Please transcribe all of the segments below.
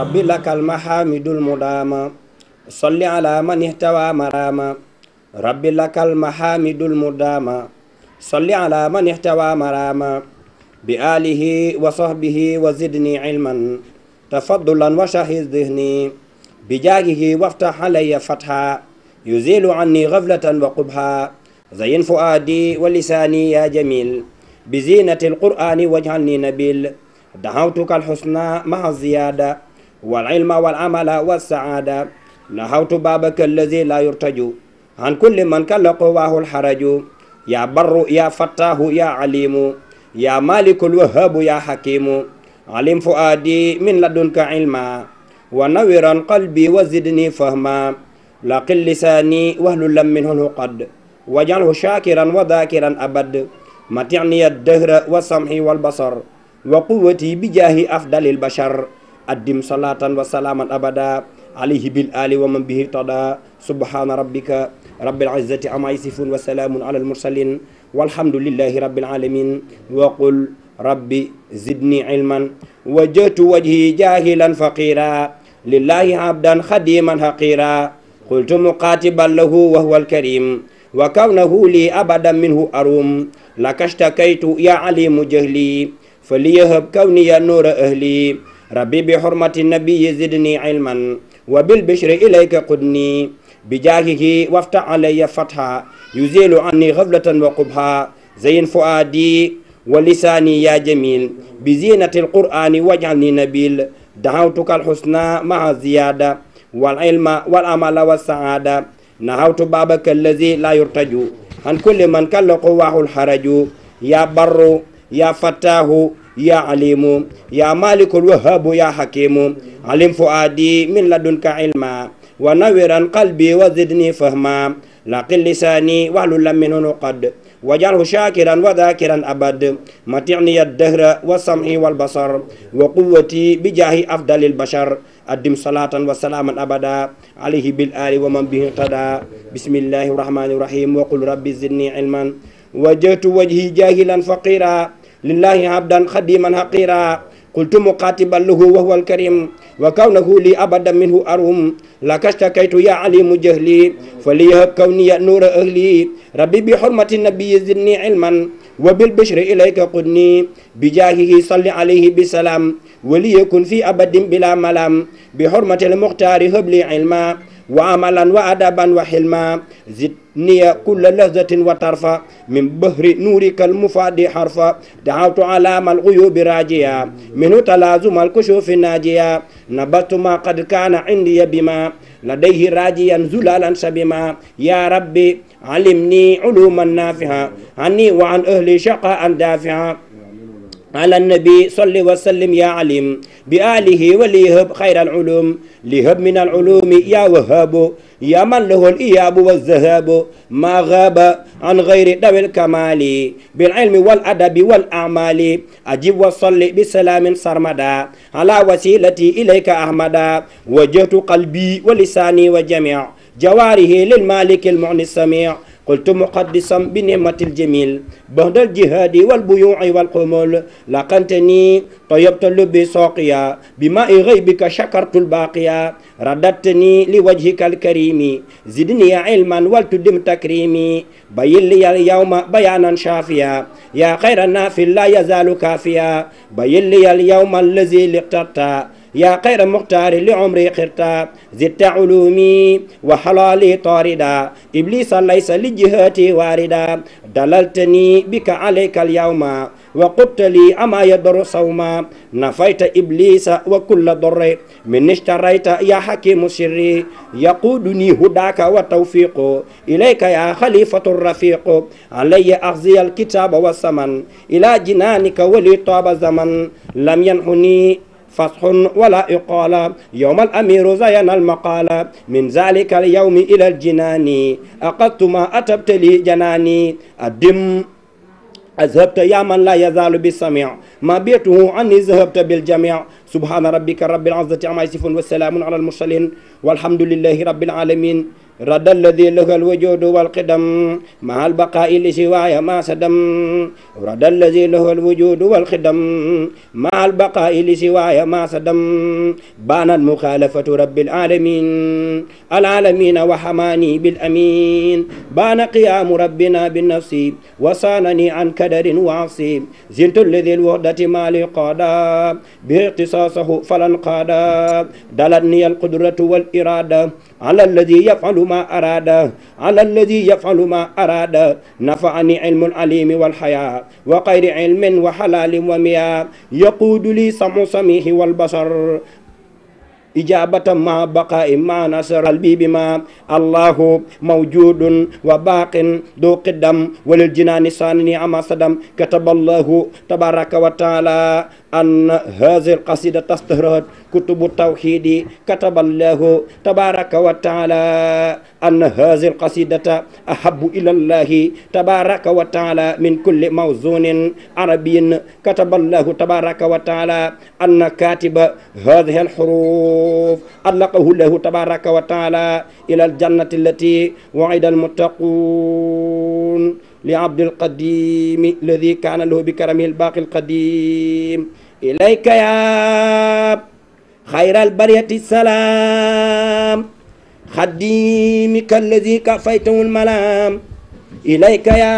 ربي لك المحامد المدامة صل على من اهتوى مراما ربي لك المحامد المدامة صل على من اهتوى مراما بآله وصحبه وزدني علما تفضلا وشهد ذهني بجاهه وافتح علي فتحا يزيل عني غفلة وقبحا زين فؤادي ولساني يا جميل بزينة القرآن واجعلني نبيل دعوتك الحسنى مع الزيادة والعلم والعمل والسعادة نهوت بابك الذي لا يرتجو عن كل من كل قواه الحرج يا بر يا فتاه يا عليم يا مالك الوهاب يا حكيم علم فؤادي من لدنك علما ونورا قلبي وزدني فهما لقل لساني واهلل منه العقد واجعله شاكرا وذاكرا أبد متعني الدهر والسمع والبصر وقوتي بجاه أفضل البشر أدم صلاة وسلاما أبدا عليه بالآل ومن به اهتدى سبحان ربك رب العزة عما يصفون وسلام على المرسلين والحمد لله رب العالمين وقل ربي زدني علما وجهت وجهي جاهلا فقيرا لله عبدا خديما حقيرا قلت مقاتبا له وهو الكريم وكونه لي أبدا منه أروم لك اشتكيت يا عليم جهلي فليهب كوني نور أهلي ربي بحرمة النبي زدني علما وبالبشر إليك قدني بجاهه وافتح علي فتحا يزيل عني غفلة وقبحا زين فؤادي ولساني يا جميل بزينة القرآن واجعلني نبيل دعوتك الحسنى مع الزيادة والعلم والعمل والسعادة نهوت بابك الذي لا يرتجو عن كل من كل قواه الحرج يا بر يا فتاه يا عليم يا مالك الوهاب يا حكيم علم فؤادي من لدنك علما ونورا قلبي وزدني فهما لقل لساني واحلل منه عقد واجعله شاكرا وذاكرا أبد متعني الدهر والسمع والبصر وقوتي بجاه أفضل البشر أدم صلاة وسلاما أبدا عليه بالآل ومن به اهتدى بسم الله الرحمن الرحيم وقل ربي زدني علما وجهت وجهي جاهلا فقيرا لله عبدا خديما حقيرا قلت مقاتبا له وهو الكريم وكونه لي أبدا منه أروم لك اشتكيت يا عليم جهلي فليهب كوني نور أهلي ربي بحرمة النبي زدني علما وبالبشر إليك قدني بجاهه صل عليه بسلام وليكن في أبد بلا ملام بحرمة المختار هب لي علما وعملا وأدبا وحلما زدني كل لذة وطرفا من بحر نورك المفاد حرفا دعوت علام الغيوب راجيا منه تلازم الكشوف ناجيا نبت ما قد كان عندي بما لديه راجيا زلالا شبما يا ربي علمني علوما نافعا عني وعن أهلي شقاء دافعا على النبي صل وسلم يا عليم بآله وليهب خير العلوم ليهب من العلوم يا وهاب يا من له الإياب والذهاب ما غاب عن غير ذوي الكمال بالعلم والأدب والأعمال أجب وصل بسلام سرمدا على وسيلتي إليك أحمدا وجهت قلبي ولساني وجميع جواره للمالك المعني السميع قلت مقدسا بنعمة الجميل بعد الجهاد والبيوع والقمول لقنتني طيبت لبي ساقيا بماء غيبك شكرت الباقيا رددتني لوجهك الكريم زدني علما ولتدم تكريمي بين لي اليوم بيانا شافيا يا خير النافل لا يزال كافيا بين لي اليوم الذي اخترت يا خير مختار لعمري خرتا زدت علومي وحلالي طاردا إبليس ليس لجهاتي واردا دللتني بك عليك اليوم وقلت لي أما يضر صوما نفيت إبليس وكل ضر من اشتريت يا حكيم سري يقودني هداك وتوفيق إليك يا خليفة الرفيق علي أخزي الكتاب والثمن إلى جنانك ولي طاب زمن لم ينحني فصح ولا إقالة يوم الأمير زين المقال من ذلك اليوم إلى الجنان أقدت ما أتبت لي جناني الدم أذهبت يا من لا يزال بالسميع ما بيته عني ذهبت بالجميع سبحان ربك رب العزة عما يصفون والسلام على المرسلين والحمد لله رب العالمين رد الذي له الوجود والقدم مع البقاء لسواي ما سدم رد الذي له الوجود والقدم مع البقاء لسواي ما سدم بانت مخالفة رب العالمين وحماني بالأمين بان قيام ربنا بالنفس وصانني عن كدر وعصيب زلت الذي الوحدة مالي قادا باختصاصه فلن قادا دلتني القدرة والإرادة على الذي يفعل ما أراد على الذي يفعل ما أراد نفعني علم العليم والحياة وغير علم وحلال ومياه يقود لي سمع سميع والبصر إجابة مع بقاء مع نصر قلبي بما الله موجود وباق ذو قدم وللجنان صانني عما صدم كتب الله تبارك وتعالى أن هذه القصيدة تستهرت كتب التوحيد كتب الله تبارك وتعالى أن هذه القصيدة أحب إلى الله تبارك وتعالى من كل موزون عربي كتب الله تبارك وتعالى أن كاتب هذه الحروف أطلقه له تبارك وتعالى إلى الجنة التي وعد المتقون لعبد القديم الذي كان له بكرمه الباقي القديم إليك يا خير البرية السلام خديمك الذي كفيته الملام إليك يا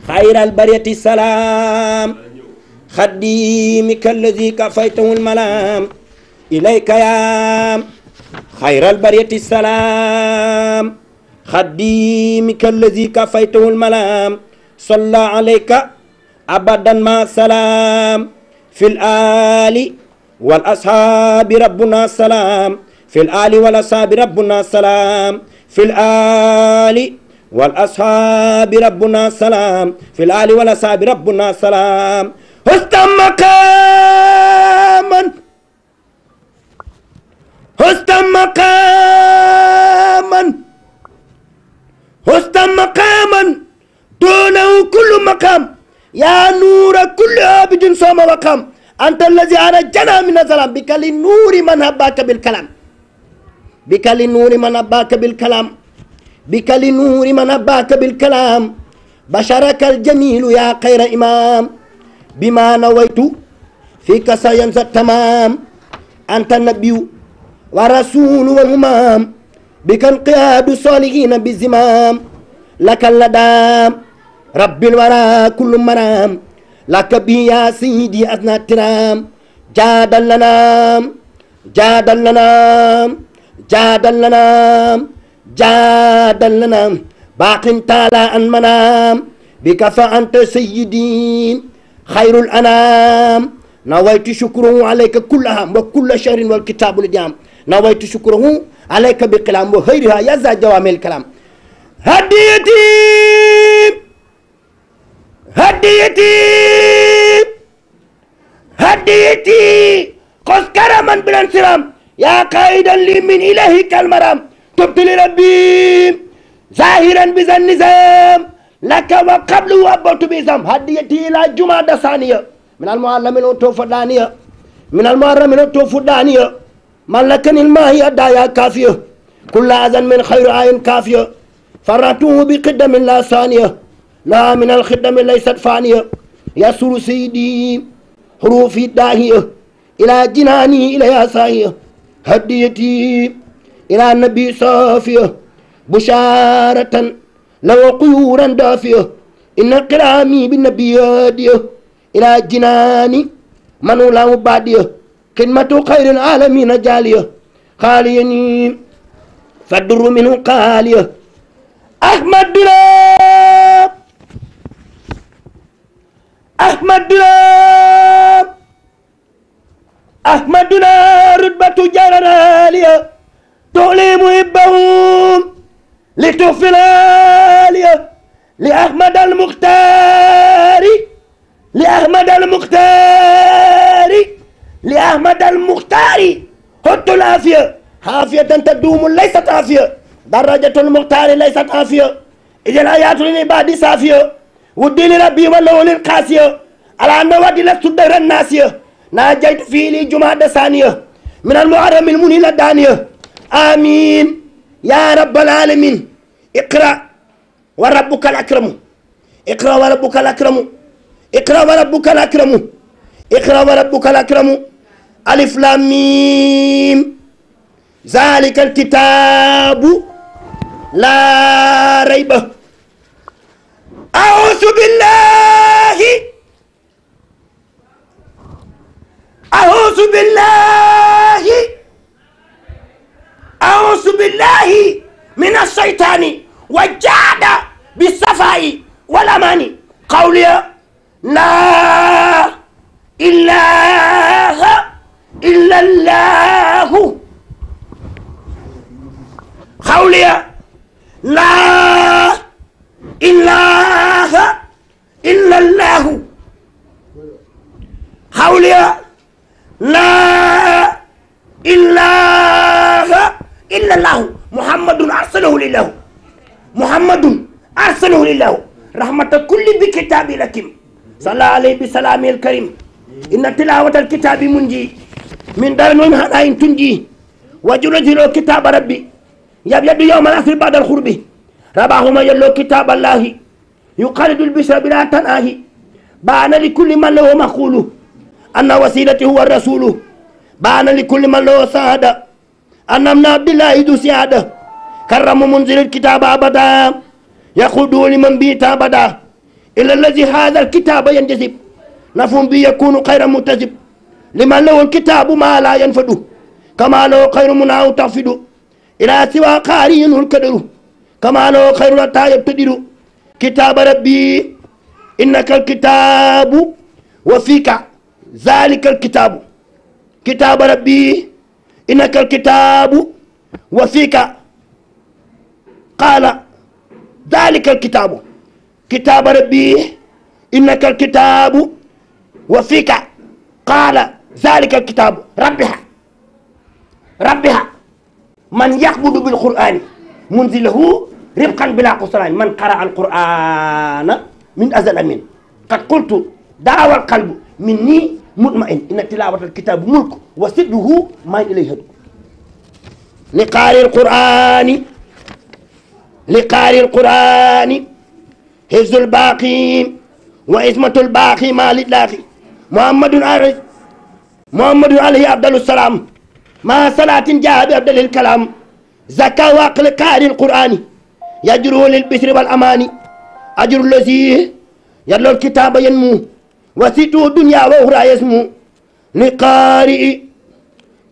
خير البرية السلام خديمك الذي كفيته الملام إليك يا خير البرية السلام خديمك الذي كفيته الملام صلى عليك أبدا ما سلام في الآل والأصحاب ربنا السلام في الآل والأصحاب ربنا السلام في الآل والأصحاب ربنا السلام في الآل والأصحاب ربنا السلام حسن مقاما حسن مقاما حسن مقاما دونه كل مقام يا نور كل عابد صام وقام أنت الذي أرجنا من الظلام بك للنور من هباك بالكلام بك للنور من هباك بالكلام بك للنور من هباك بالكلام بشرك الجميل يا خير إمام بما نويت فيك سينسى التمام أنت النبي ورسول والهمام بك انقياد الصالحين بالزمام لك اللدام رب الورى كل مرام لك بي يا سيدي أثنى الترام جادا لنا جادا لنا جادا لنا جادا لنا باق تعالى أن منام بك فأنت سيدي خير الأنام نويت شكره عليك كلها وكل شهر والكتاب لديام نويت شكره عليك بقلام وغيرها يزا جوامع الكلام هديتي هديتي هديتي قص كرما بالانسلام يا قائدا لي من إلهك المرام تبت لربي ظاهرا بذا النظام لك وقبل وأبوت بإسام هديتي إلى جمعة ثانية من المعلمين التوفدانية من المعلمين التوفدانية ملكني الماهي الدايا كافية كل أذن من خير عين كافية فرعته بقدم لا ثانية لا من الخدم ليست فانية يسر سيدي حروفي الداهية إلى جناني إلى ياساهية هديتي إلى النبي صافية بشارة لو قيورا دافية إن كلامي بالنبي هادية إلى جناني من له بادية خدمة خير العالمين جالية خاليني فالدر منه قالية أحمد دلاب أحمد دلاب أحمد دلاب رتبة جلالية تعلي محبهم لتغفر آلية لأحمد المختار لأحمد المختار لأحمد المختار حط العافية عافية تدوم ليست عافية درجة المختار ليست عافية إذا الآيات للعباد صافية ودي لربي ولو للقاسية على أن ودي لست دهر الناسية ناجيت فيه لي جمعة ثانية من المحرم المنيل الدانية آمين يا رب العالمين اقرأ وربك الأكرم اقرأ وربك الأكرم اقرأ وربك الأكرم اقرأ وربك الأكرم ألف لام ميم ذلك الكتاب لا ريب أعوذ بالله أعوذ بالله أعوذ بالله من الشيطان وجاد بالصفاء والأمان قولي لا إله إلا الله قولي لا إله إلا الله قولي لا إله إلا الله محمد أرسله لله محمد أرسله لله رحمة كل بكتاب لكم صلى عليه بسلام الكريم إن تلاوة الكتاب منجي من دار المهدين تنجي وجرجل كتاب ربي يبيد يوم الأسر بعد الخرب رباهما يلو كتاب الله يقالد البشر بلا تناهي بان لكل من له مقوله أن وسيلته هو الرسول بان لكل من له سعادة أن من عبد الله ذو سعادة كرم منزل الكتاب أبدا يقود لمن بيت أبدا إلا الذي هذا الكتاب ينجذب نفهم به يكون خير متجب لمن له الكتاب ما لا ينفد كما له خير مناه تغفد إلى سوى قارئ الكدر كما له خير لا يبتدر كتاب ربي إنك الكتاب وفيك ذلك الكتاب كتاب ربي إنك الكتاب وفيك قال ذلك الكتاب كتاب ربي إنك الكتاب وفيك قال ذلك الكتاب ربها من يعبد بالقرآن منزله ربقا بلا قصران من قرأ القرآن من أزل أمين قد قلت دعوى القلب مني مطمئن إن تلاوة الكتاب ملك وسده ما إليه لقارئ القرآن حفظ الباقي وإسمة الباقي ما لله محمد عليه أفضل السلام ما صلاة جاء بأفضل الكلام زكاة وعقل قارئ القرآن يجره للبشر والأمان أجر الذي يتلو الكتاب ينمو وسيته الدنيا وأخرى يسمو لقارئ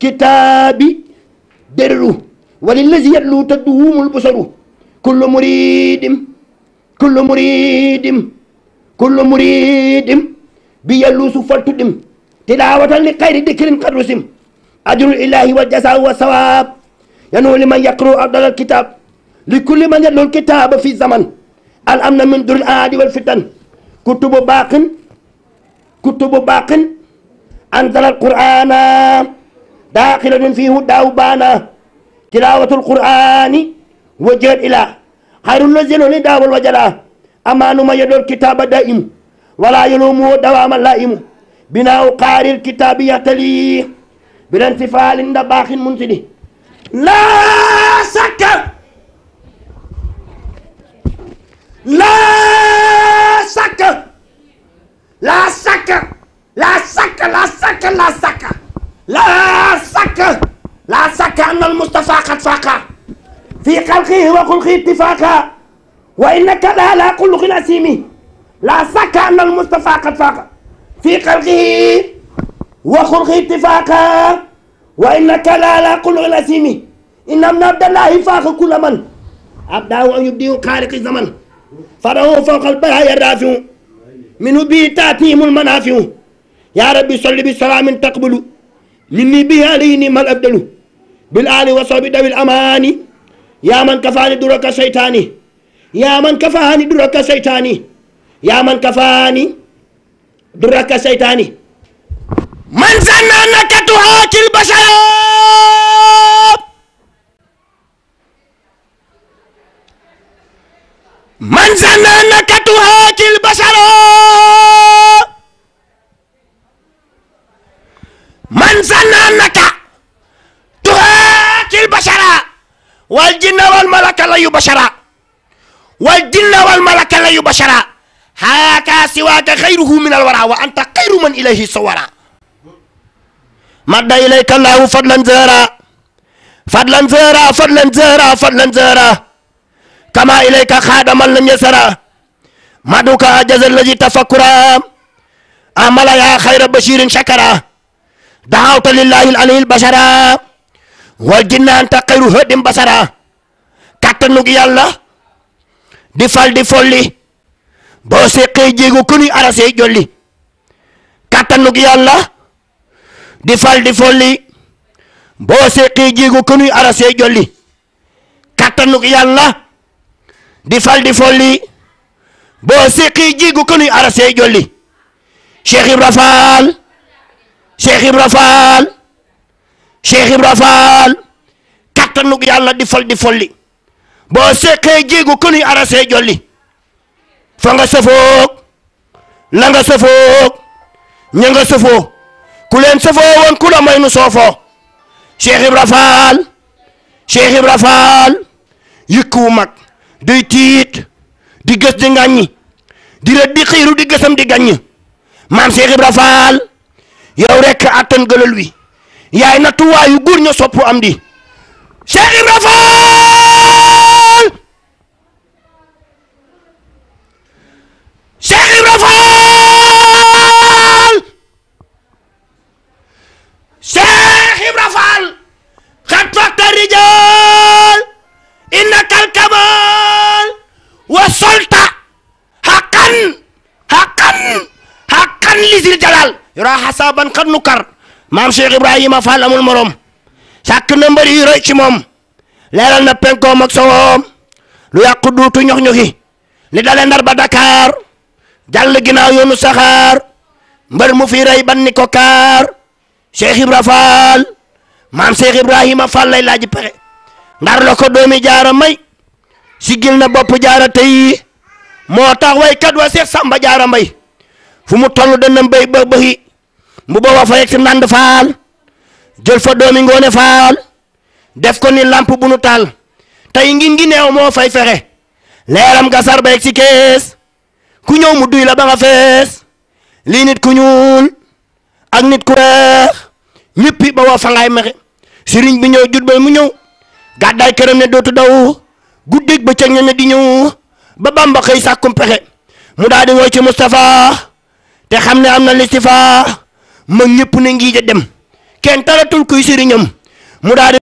كتاب درو وللذي يتلو تدوم البصر كل مريد بيلوس فلتدم تلاوة لخير ذكر قد رسم أجر الإله والجزاء والثواب ينو لمن يقرأ أفضل الكتاب لكل من يتلو الكتاب في الزمن الأمن من دور الآد والفتن كتب باق أنزل القرآن داخلة فيه داوبانا تلاوة القرآن وجهت إلى خير الذين لدى والوجلا أمان ما يدل الكتاب دائم ولا يلومه دوام اللائم بناء قارئ الكتاب يتلي بالانتفال عند باق منزل لا شك لا شك لا شك لا شك لا شك لا شك لا شك لا شك أن المصطفى قد فاق في خلقه وخلقه اتفاقا وإنك لا خلق أسيم لا شك أن المصطفى قد فاق في خلقه وخلقه اتفاقا وإنك لا خلق أسيم إن ابن عبد الله فاق كل من أبداه أن يبديه خالق الزمن فرعه فوق البرايا الرافع منه به تأتيهم المنافع يا ربي صل بسلام تقبل مني به عليه نعم الأبدل بالآل وصحبه ذوي الأمان يا من كفاني درك شيطاني يا من كفاني درك شيطاني يا من كفاني درك شيطاني من ظن أنك تهاكي البشر من ظن أنك تهاكي البشر من ظن أنك تهاكي البشر wal jinna wal malaka la yubashara wal jinna wal malaka la yubashara haka siwaka khayruhu min al wara wa anta khayru man ilayhi sawara madda ilayka Allahu fadlan zara fadlan zara fadlan zara fadlan zara kama ilayka khadaman lam yasara maduka ajaza alladhi tafakkura amala ya khayra bashirin shakara da'awta lillahi al-alil bashara wal jinna anta khayru hadim basara kattanug yàlla di fal di folli boo seqee jéegu ku nuy arasey jolli kattanug yàlla di fal di folli boo seqee jéegu ku nuy arasey jolli kattanug yàlla di fal di folli boo seqee jéegu ku nuy arasey jolli Cheikh Ibra Fall Cheikh Ibra Fall Cheikh Ibra Fall kattanug yàlla di fal di folli boo seqee jéegu ku nuy arasey jolli fa nga sëfoog la nga sëfoog ña nga sëfoo ku leen sëfoo woon ku la may nu soofoo Cheikh Ibra Fall Cheikh Ibra Fall yëkkuwu mag duy tiit di gës di ngàññi di rët di xiiru di gësam di gàññ maam Cheikh Ibra Fall yow rekk attan gëlal wi yaay nattuwaayu góor ña soppu am di Cheikh Ibra Fall Cheikh Ibra Fall Cheikh Ibra Fall xat fakta rijal innakal kamal wa solta haqqan haqqan haqqan lisil jalal yura hasaban xat nu kar maam Cheikh Ibrahima Fall amul morom sàkk na mbër yi roy ci moom leeral na penkoom ak sowoom lu yàqu duutu ñox-ñoxi li dale Ndar ba Dakar jàll ginnaaw yoonu saxaar mbër mu fi rey ban ni ko kaar Cheikh Ibra Fall maam Cheikh Ibrahima Fall lay laaji pexe Ndar la ko doomi jaara may sigil na bopp jaara tey moo tax waykat wa Cheikh Samba jaara mbay fu mu toll dana mbay ba bëxi mu booba fa yegg si Ndand Fall jël fa doomi Ngoone Fall def ko ni lamp bu nu taal tey ngin ngi neew moo fay fexe leeram gasar ba yegg si kees ku ñëw mu duy la ba nga fees lii nit ku ñuul ak nit ku weex ñëppi ba woo fa ngaay mexe sëriñ bi ñëw jut ba mu ñëw gàddaay këram ne dootu daw guddeeg bëccëg ñeme di ñëw ba Bamba xëy sàkkum pexe mu daal di woy ci Moustapha te xam ne am na listifa ma ñëpp ne ngi dem kenn talatul kuy sëriñam mu daal di